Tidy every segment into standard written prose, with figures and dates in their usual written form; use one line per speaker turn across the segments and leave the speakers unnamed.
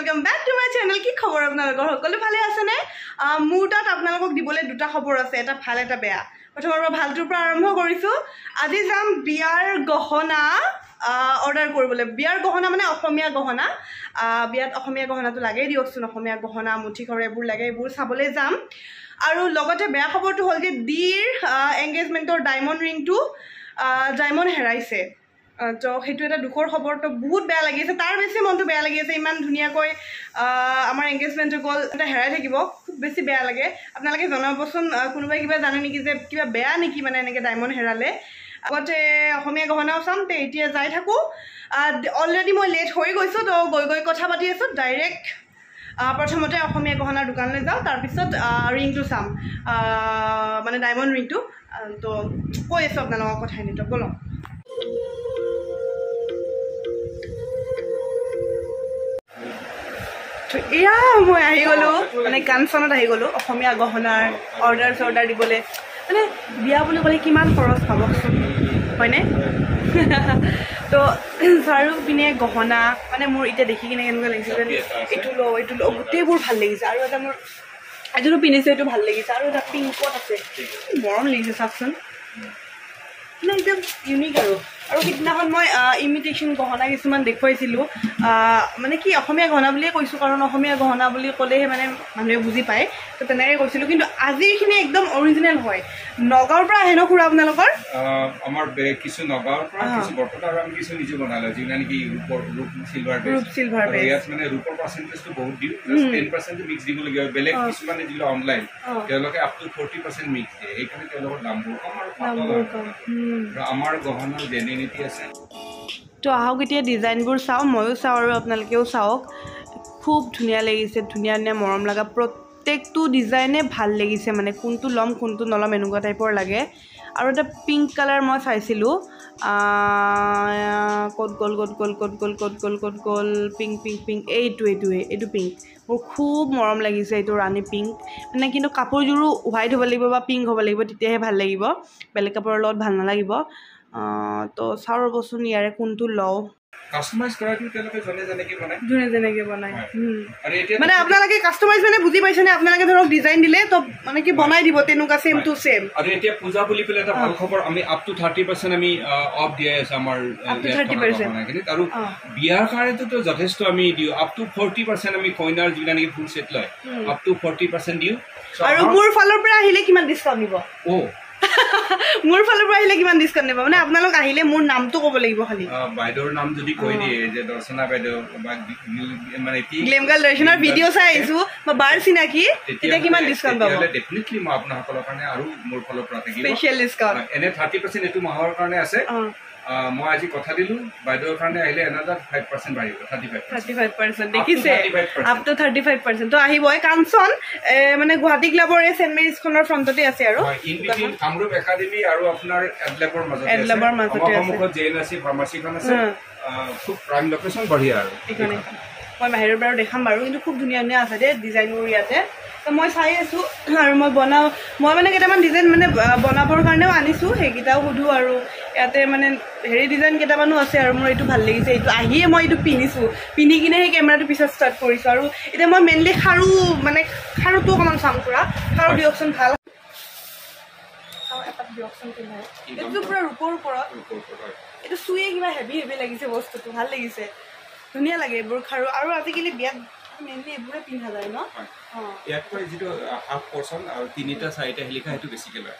welcome back to my channel की खबर आपनालोকৰ সকলো ভালে আছে নে মোৰ তাত আপোনালোকক দিবলৈ দুটা খবৰ আছে এটা ভাল এটা বেয়া প্ৰথমৰ ভালটোৰ পৰা আৰম্ভ কৰিছো আজি যাম বিয়াৰ গহনা অৰ্ডাৰ কৰিবলৈ বিয়াৰ গহনা মানে অসমীয়া গহনা বিয়াত অসমীয়া গহনাটো লাগেই দিয়কচোন অসমীয়া গহনা মুঠি খৰ এবোৰ লাগে এবোৰ চাবলৈ যাম আৰু লগতে বেয়া খবৰটো হ'ল যে ডিৰ এংগেজমেন্টৰ ডায়মণ্ড ৰিংটো ডায়মণ্ড হেৰাইছে তো সেইটো এটা দুখৰ খবৰ তো বহুত বেয়া লাগিছে তাৰ বেছি মনটো বেয়া লাগিছে ইমান ধুনিয়াকৈ আমাৰ এংগেজমেন্ট গল এটা হেৰাই থাকিব খুব বেছি বেয়া লাগে আপোনালোকে জনাবচোন কোনোবাই কিবা জানে নেকি যে কিবা বেয়া নেকি মানে এনেকে ডায়মণ্ড হেৰালে আগতে অসমীয়া গহনাও চাম তে এতিয়া যাই থাকো অলৰেডি মই লেট হৈ গৈছো তো গৈ কথা পাতি আছো ডাইৰেক্ট প্ৰথমতে অসমীয়া গহনাৰ দোকানলৈ যাওঁ তাৰ পিছত ৰিংটো চাম মানে ডায়মণ্ড ৰিংটো তো কৈ আছো আপোনালোকৰ কথাই নিতো বলো এয়া মই আহি গলো মানে কাঞ্চনত আহি গলো অসমীয়া গহনাৰ অৰ্ডাৰ দিবলৈ মানে বিয়া বুলি ক'লে কিমান খৰচ ভাবকচোন হয়নে তো চাৰু পিনে গহনা মানে মোৰ এতিয়া দেখি কিনে কেনেকুৱা লাগিছে যে এইটো ল গোটেইবোৰ ভাল লাগিছে আৰু এটা মোৰ এইটো পিন্ধিছে এইটো ভাল লাগিছে আৰু এটা পিংকত আছে মৰম লাগিছে চাওকচোন মানে একদম ইউনিক আৰু সিদিনাখন মই ইমিটেশ্যন গহনা কিছুমান দেখুৱাইছিলোঁ মানে কি অসমীয়া গহনা বুলিয়ে কৈছোঁ কাৰণ অসমীয়া গহনা বুলি ক'লেহে মানে মানুহে বুজি পায় তো তেনেকৈ কৈছিলোঁ কিন্তু আজিৰখিনি একদম অৰিজিনেল হয় নগাঁৱৰ পৰা আহে ন খুৰা আপোনালোকৰ
আমাৰ কিছু নগাঁৱৰ পৰা কিছু বৰপেটাৰ পৰা আমি কিছু নিজে বনালো যিনা নেকি ৰূপ চিলভাৰ ইয়াত মানে ৰূপৰ পাৰ্চেণ্টেজটো বহুত দিওঁ 10% মিক্স দিবলগীয়া হয় বেলেগ কিছুমানে যিবিলাক অনলাইন তেওঁলোকে আপ টু 40% মিক্স দিয়ে সেইকাৰণে তেওঁলোকৰ দামবোৰ কম আৰু আমাৰ গহনাৰ জেনুইনিটি আছে
তো আহক এতিয়া ডিজাইনবোৰ চাওঁ ময়ো চাওঁ আৰু আপোনালোকেও চাওক খুব ধুনীয়া লাগিছে ধুনীয়া মৰম লগা প্ৰত্যেকটো ডিজাইনে ভাল লাগিছে মানে কোনটো ল'ম কোনটো নল'ম এনেকুৱা টাইপৰ লাগে আৰু এটা পিংক কালাৰ মই চাইছিলোঁ ক'ত গ'ল পিংক এইটো পিংক মোৰ খুব মৰম লাগিছে এইটো ৰাণী পিংক মানে কিন্তু কাপোৰযোৰো হোৱাইট হ'ব লাগিব বা পিংক হ'ব লাগিব তেতিয়াহে ভাল লাগিব বেলেগ কাপোৰৰ লগত ভাল নালাগিব তো চাওঁ ৰ'বচোন ইয়াৰে কোনটো লওঁ
কাস্টমাইজ কৰাটো তেওঁলোকে যেনেকৈ বনায়
মানে আপোনালোকে কাস্টমাইজ মানে বুজি পাইছেনে আপোনালোকে ধৰক ডিজাইন দিলে তো মানে কি বনাই দিব তেনেকুৱা ছেম টু ছেম
আৰু এতিয়া পূজা বুলি পেলাই এটা ভাল খবৰ আমি আপ টু 30% আমি অফ দিয়াই আছে আমাৰ 30% আৰু বিয়াৰ কাৰণেতো যথেষ্ট আমি দিওঁ আপ টু 40% আমি কইনাৰ যিবিলাক নেকি ফুল ছেট লয় আপ টু 40% দিওঁ
আৰু মোৰ ফালৰ পৰা আহিলে কিমান ডিছকাউণ্ট দিব মোৰ ফালৰ পৰা আহিলে কিমান ডিছকাউণ্ট দিব মানে আপোনালোক আহিলে মোৰ নামটো ক'ব লাগিব খালি
বাইদেউৰ নাম যদি কৈ দিয়ে যে দৰ্শনা বাইদেউ বা মানে
গ্লেম গাৰ্ল দৰ্শনাৰ ভিডিঅ' চাই আহিছো বা বাৰ চিনাকি তেতিয়া কিমান ডিছকাউণ্ট পাব
ডেফিনেটলি মই আপোনালোকৰ কাৰণে আৰু মোৰ ফালৰ পৰা থাকিব
স্পেচিয়েল ডিছকাউণ্ট
এনে 30% এইটো মাহৰ কাৰণে আছে মই আজি কথা দিলো বাইদেউৰ কাৰণে আহিলে এনাদাৰ 5% বাঢ়িব 35%
দেখিছে আপ টু 35% তো আহিবই কাঞ্চন মানে গুৱাহাটী ক্লাবৰ সেন্ট মেৰিজখনৰ ফ্ৰণ্টতে আছে আৰু
কামৰূপ একাডেমি আৰু আপোনাৰ এডলেবৰ মাজতে আছে সন্মুখত জেএনআৰচি ফাৰ্মাচীখন আছে খুব প্ৰাইম লোকেশ্যন বঢ়িয়া আৰু
এইখানে মই বাহিৰৰ পৰা দেখাম বাৰু কিন্তু খুব ধুনীয়া আছে দেই ডিজাইনবোৰ ইয়াতে তো মই চাই আছো আৰু মই মানে কেইটামান ডিজাইন মানে বনাবৰ কাৰণেও আনিছোঁ সেইকেইটাও সুধো আৰু ইয়াতে মানে হেৰি ডিজাইন কেইটামানো আছে আৰু মোৰ এইটো ভাল লাগিছে এইটো আহিয়ে মই এইটো পিন্ধি কিনে সেই কেমেৰাটো পিছত ষ্টাৰ্ট কৰিছোঁ আৰু এতিয়া মই মেইনলি খাৰুটো অকণমান চাম পুৰা খাৰু দিয়কচোন ভাল এইটো পুৰা ৰূপৰ ওপৰত এইটো চুইয়ে কিবা হেভি লাগিছে বস্তুটো ভাল লাগিছে ধুনীয়া লাগে এইবোৰ খাৰু আৰু আজিকালি বিয়াত মেইনলি এইবোৰে পিন্ধা যায় ন
ইয়াত কয় যিটো হাফ পৰ্চন আৰু 3টা 4টা শিলিখা সেইটো বেছিকৈ লয়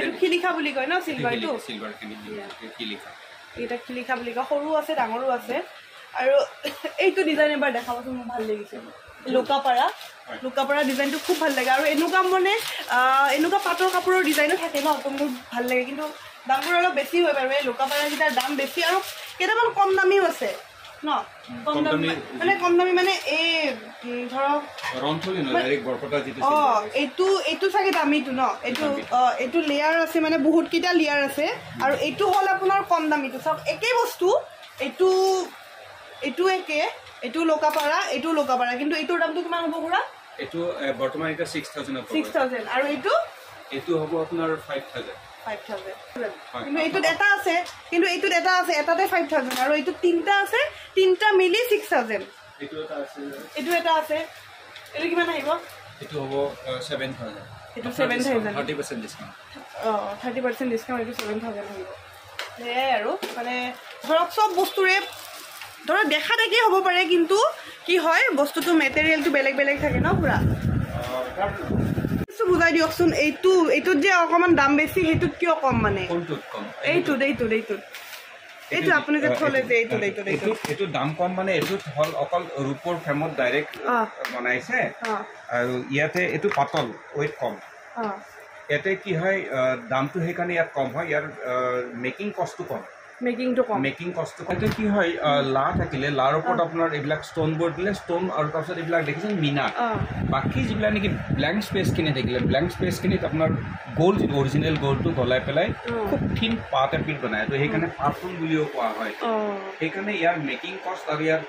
এইটো শিলিখা বুলি কয় ন চিলভাৰটো
শিলিখা
এটা শিলিখা বুলি কয় সৰু আছে ডাঙৰো আছে আৰু এইটো ডিজাইন এবাৰ দেখাবচোন মোৰ ভাল লাগিছে লোকাপাৰা ডিজাইনটো খুব ভাল লাগে আৰু এনেকুৱা পাটৰ কাপোৰৰ ডিজাইনো থাকে ন তো মোৰ ভাল লাগে কিন্তু দামবোৰ অলপ বেছি হয় বাৰু এই লোকাপাৰাকেইটাৰ দাম বেছি আৰু কেইটামান কম দামীও আছে ন কম দামী মানে এই ধৰক এইটো চাগে দামীটো ন এইটো লেয়াৰ আছে মানে বহুতকেইটা লেয়াৰ আছে আৰু এইটো হ'ল আপোনাৰ কম দামীটো চাওক একেই বস্তু এইটো একে এইটো লোকাপাৰা কিন্তু এইটোৰ দামটো কিমান হ'ব খুৰা
এইটো বৰ্তমান এটা 6000
আৰু এইটো
হ'ব আপোনাৰ 5000
কিন্তু এইটোত এটা আছে এটাতে 5000 আৰু এইটো তিনটা আছে তিনটা মিলি 6000
এইটো এটা আছে
এইটো কিমান আহিব
এইটো হ'ব 7000
এইটো 7000
30% ডিসকাউন্ট
30% ডিসকাউন্ট এইটো 7000 আহিব সেয়াই আৰু মানে ধৰক সব বস্তুৰে ধৰক দেখা দেখি হ'ব পাৰে কিন্তু কি হয় বস্তুটো মেটেৰিয়েলটো বেলেগ বেলেগ থাকে ন পুৰা কিছু বুজাই দিয়কচোন এইটোত যে অকণমান দাম বেছি সেইটোত কিয় কম মানে এইটো আপুনি যে থলে যে
এইটো দাম কম মানে এইটোত হল অকল ৰূপৰ ফ্ৰেমত ডাইৰেক্ট বনাইছে আৰু ইয়াতে এইটো পাতল ওয়েট কম ইয়াতে কি হয় দামটো সেইকাৰণে ইয়াত কম হয় ইয়াৰ মেকিং কষ্টটো কম মেকিং কষ্টটো কম কি হয় লা থাকিলে লাৰ ওপৰত আপোনাৰ এইবিলাক ষ্টন বোৰ্ড দিলে ষ্টন আৰু তাৰপিছত এইবিলাক দেখিছেন মিনা বাকী যিবিলাক নেকি ব্লেংক স্পেচখিনি থাকিলে ব্লেংক স্পেচখিনিত আপোনাৰ গোল্ড অৰিজিনেল গোল্ডটো গলাই পেলাই খুব থিন পাত এপিট বনায় তো সেইকাৰণে পাতল বুলিও কোৱা হয় সেইকাৰণে ইয়াৰ মেকিং কষ্ট আৰু ইয়াৰ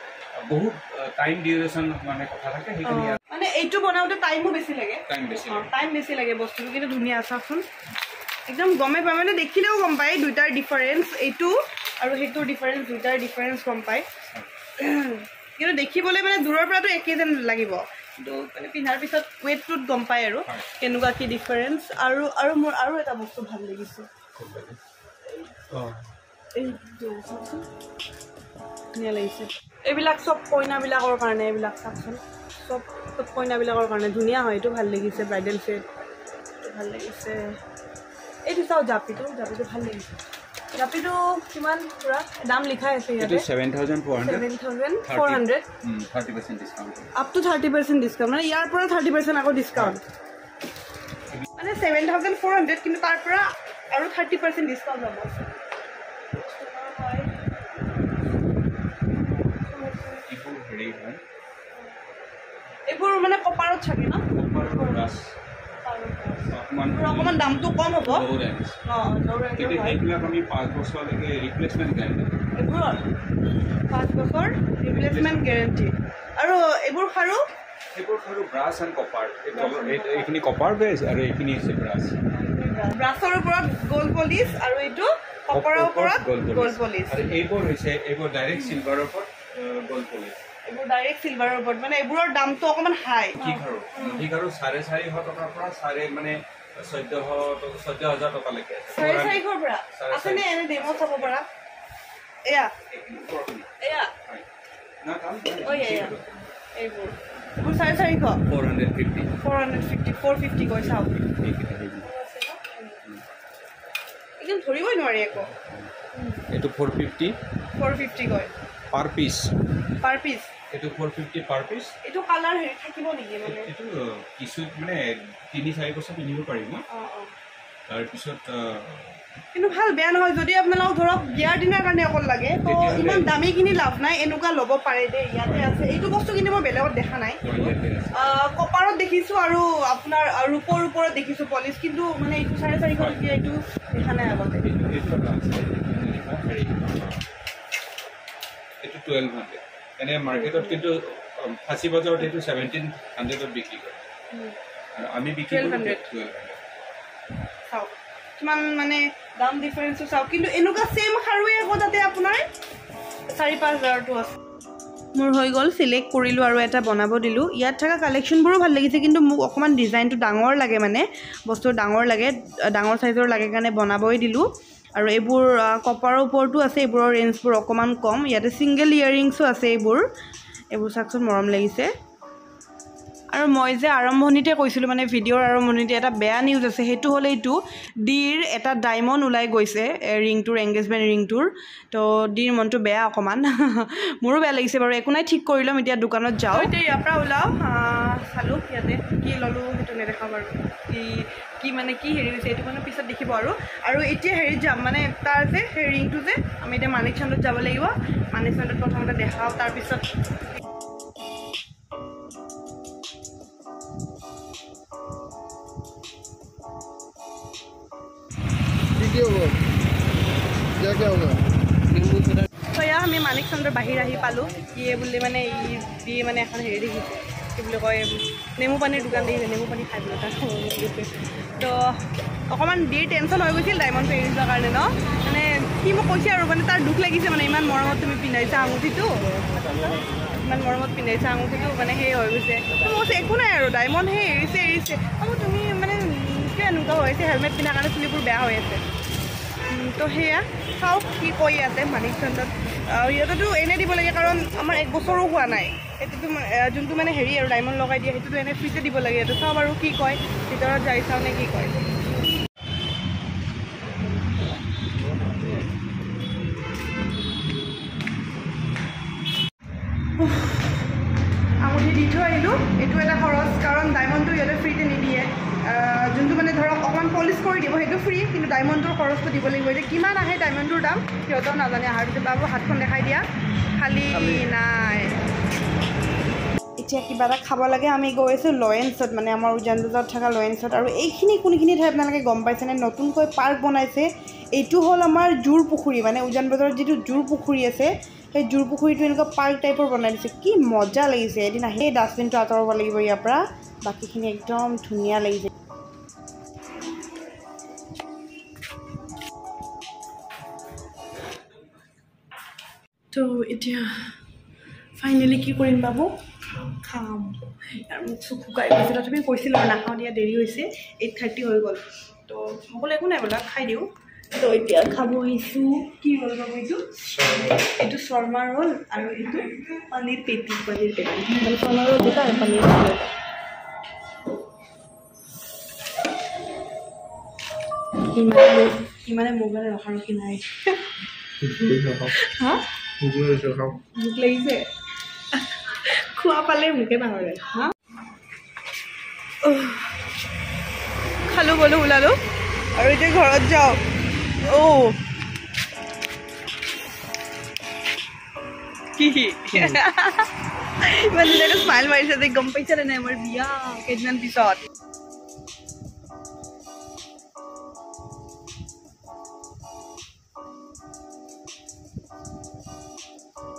বহুত টাইম ডিউৰেশ্যন মানে কথা থাকে সেইকাৰণে
মানে এইটো বনাওঁতে টাইমো বেছি লাগে টাইম বেছি লাগে বস্তুটো কিন্তু ধুনীয়া চাওকচোন একদম গমে পায় মানে দেখিলেও গম পায় দুইটাৰ ডিফাৰেঞ্চ এইটো আৰু সেইটোৰ ডিফাৰেঞ্চ দুইটাৰ ডিফাৰেঞ্চ গম পায় কিন্তু দেখিবলৈ মানে দূৰৰ পৰাতো একেই যেন লাগিব কিন্তু মানে পিন্ধাৰ পিছত ৱেটটোত গম পায় আৰু কেনেকুৱা কি ডিফাৰেঞ্চ আৰু মোৰ আৰু এটা বস্তু ভাল লাগিছে এইটো চাওকচোন ধুনীয়া লাগিছে এইবিলাক চব কইনাবিলাকৰ কাৰণে এইবিলাক চাওকচোন চব কইনাবিলাকৰ কাৰণে ধুনীয়া হয় এইটো ভাল লাগিছে ব্ৰাইডেল ছেট ভাল লাগিছে এইটো চাও জাপিটো ভাল লাগিছে জাপিটো কিমান পুৰা দাম লিখাই আছে ইয়াতে
7400 30% ডিসকাউন্ট
আপ টু 30% ডিসকাউন্ট মানে ইয়াৰ পৰা 30% আকৌ ডিসকাউন্ট মানে 7400 কিন্তু তাৰ পৰা আৰু 30% ডিসকাউন্ট হ'ব এইবোৰ মানে কপাৰত থাকে ন কপাৰৰ গ্লাছ অকমান দামটো কম হ'ব
কিন্তু এইবিলাক আমি 5 বছৰলৈকে ৰিপ্লেচমেণ্ট গ্যাৰাণ্টি
এইবোৰৰ 5 বছৰ ৰিপ্লেচমেণ্ট গ্যাৰাণ্টি আৰু এইবোৰ খাৰু ব্ৰাছ এণ্ড কপাৰ এইখিনি কপাৰ বেছ আৰু এইখিনি আছে ব্ৰাছৰ ওপৰত গ'ল্ড পলিছ আৰু এইটো কপাৰৰ ওপৰত গ'ল্ড পলিছ
আৰু এইবোৰ হৈছে এইবোৰ ডাইৰেক্ট চিলভাৰৰ ওপৰত গ'ল্ড পলিছ
এইবোৰ ডাইৰেক্ট চিলভাৰৰ ওপৰত মানে এইবোৰৰ দামটো অকণমান হাই
ঠিক আৰু 450 টকাৰ পৰা মানে 14000 টকালৈকে
450 পৰা আছেনে এনে ডেমো চাব পৰা এয়া
না কাম
এইবোৰ 450 450 কৈ চাওক একদম ধৰিবই নোৱাৰি একো
এইটো 450
কয়
পাৰ পিচ এইটো 450 পাৰ পিচ
এইটো কালাৰ হেৰি থাকিব নেকি মানে
এইটো কিছু মানে 3-4 বছৰ পিন্ধিব পাৰিব তাৰপিছত
কিন্তু ভাল বেয়া নহয় যদি আপোনালোকক ধৰক বিয়াৰ দিনাৰ কাৰণে অকল লাগে তো ইমান দামী কিনি লাভ নাই এনেকুৱা ল'ব পাৰে দেই ইয়াতে আছে এইটো বস্তু কিন্তু মই বেলেগত দেখা নাই কপাৰত দেখিছোঁ আৰু আপোনাৰ ৰূপৰ ওপৰত দেখিছোঁ পলিচ কিন্তু মানে এইটো 450 টকীয়া এইটো দেখা নাই আগতে
এইটো 1200 এনে মাৰ্কেটত কিন্তু ফাঁচী বজাৰত এইটো 1700ত বিক্ৰী কৰে আৰু আমি বিক্ৰী কৰোঁ 1200
চাওক কিমান মানে দাম ডিফাৰেঞ্চটো চাওক কিন্তু এনেকুৱা ছেম খাৰুৱে আকৌ তাতে আপোনাৰ 4-5 আছে মোৰ হৈ গ'ল চিলেক্ট কৰিলোঁ আৰু এটা বনাব দিলোঁ ইয়াত থকা কালেকশ্যনবোৰো ভাল লাগিছে কিন্তু মোক অকণমান ডিজাইনটো ডাঙৰ লাগে মানে বস্তু ডাঙৰ চাইজৰ লাগে কাৰণে বনাবই দিলোঁ আৰু এইবোৰ কপাৰৰ ওপৰতো আছে এইবোৰৰ ৰেঞ্জবোৰ অকণমান কম ইয়াতে ছিংগল ইয়েৰিংছো আছে এইবোৰ চাওকচোন মৰম লাগিছে আৰু মই যে আৰম্ভণিতে কৈছিলোঁ মানে ভিডিঅ'ৰ আৰম্ভণিতে এটা বেয়া নিউজ আছে সেইটো হ'ল এইটো ডিৰ এটা ডায়মণ্ড ওলাই গৈছে ৰিংটোৰ এংগেজমেণ্ট ৰিংটোৰ তো ডিৰ মনটো বেয়া অকণমান মোৰো বেয়া লাগিছে বাৰু একো নাই ঠিক কৰি ল'ম এতিয়া দোকানত যাওঁ এতিয়া ইয়াৰ পৰা ওলাওঁ চালোঁ ইয়াতে কি ল'লোঁ সেইটো নেদেখাওঁ বাৰু কি মানে কি হেৰি হৈছে এইটো মানে পিছত দেখিব আৰু এতিয়া হেৰিত যাম মানে তাৰ যে সেই ৰিংটো যে আমি এতিয়া মানিক চান্দত যাব লাগিব মানিক চান্দত প্ৰথমতে দেখাওঁ তাৰপিছত আমি মানিক চন্দ্ৰৰ বাহিৰ আহি পালোঁ ইয়ে বুলি মানে ই মানে এখন হেৰি দেখিছে কি বুলি কয় নেমু পানীৰ দোকান দেখিছে নেমু পানী খাই পেলাই তাত তো অকণমান ডিৰ টেনশ্যন হৈ গৈছিল ডায়মণ্ডটো এৰি যোৱাৰ কাৰণে ন মানে সি মোক কৈছে আৰু মানে তাৰ দুখ লাগিছে মানে ইমান মৰমত তুমি পিন্ধাইছা আঙুঠিটো ইমান মৰমত পিন্ধাইছে আঙুঠিটো মানে সেই হৈ গৈছে মই কৈছোঁ একো নাই আৰু ডায়মণ্ড সেই এৰিছে তুমি মানে কিয় এনেকুৱা হৈ আছে হেলমেট পিন্ধাৰ কাৰণে চুলিবোৰ বেয়া হৈ আছে তো সেয়া চাওক কি কৈ আছে মানিক চন্দত সিহঁতেতো এনেই দিব লাগে কাৰণ আমাৰ 1 বছৰো হোৱা নাই সেইটোতো যোনটো মানে হেৰি আৰু ডায়মণ্ড লগাই দিয়ে সেইটোতো এনেই ফ্ৰীতে দিব লাগে এইটো চাওঁ বাৰু কি কয় ভিতৰত যাই চাওঁ নে কি কয় আঙুঠি দি থৈ আহিলোঁ এইটো এটা খৰচ কাৰণ ডায়মণ্ডটো সিহঁতে ফ্ৰীতে নিদিয়ে যোনটো মানে ধৰক অকণমান পলিচ কৰি দিব সেইটো ফ্ৰী কিন্তু ডায়মণ্ডটোৰ খৰচটো দিব লাগিব এতিয়া কিমান আহে ডায়মণ্ডটোৰ দাম সিহঁতেও নাজানে অহাৰ পিছত বাবু হাতখন দেখাই দিয়া খালী নাই এতিয়া কিবা এটা খাব লাগে আমি গৈ আছোঁ লয়েন্সত মানে আমাৰ উজান বজাৰত থকা লয়েন্সত আৰু এইখিনি কোনখিনি ঠাই আপোনালোকে গম পাইছেনে নতুনকৈ পাৰ্ক বনাইছে এইটো হ'ল আমাৰ জোৰ পুখুৰী মানে উজান বজাৰত যিটো জোৰ পুখুৰী আছে সেই জোৰ পুখুৰীটো এনেকুৱা পাৰ্ক টাইপৰ বনাই দিছে কি মজা লাগিছে এদিন আহি ডাষ্টবিনটো আঁতৰাব লাগিব ইয়াৰ পৰা বাকীখিনি একদম ধুনীয়া লাগিছে তো এতিয়া ফাইনেলি কি কৰিম বাবু খাম আৰু মোক চুপ শুকাই গৈছে তথাপি কৈছিলোঁ আৰু নাখাওঁ দিয়া দেৰি হৈছে 8:30 হৈ গ'ল তো সকলো একো নাই বোলা খাই দিওঁ তো এতিয়া খাব আহিছোঁ কি হ'ল বাবু এইটো শৰ্মা ৰোল আৰু এইটো পনীৰ পেটি মানে শৰ্মা ৰোল দুটা আৰু পনীৰ পেটি ইমানে মোবাইল ৰখাৰখি নাই হা ভোক লাগিছে খোৱা পালে মোকে নাহৰে হা খালোঁ গ'লোঁ ওলালোঁ আৰু এতিয়া ঘৰত যাওঁ কি ইমান ধুনীয়াকৈ স্মাইল মাৰিছে যে গম পাইছে নে নাই আমাৰ বিয়া কেইদিনমান পিছত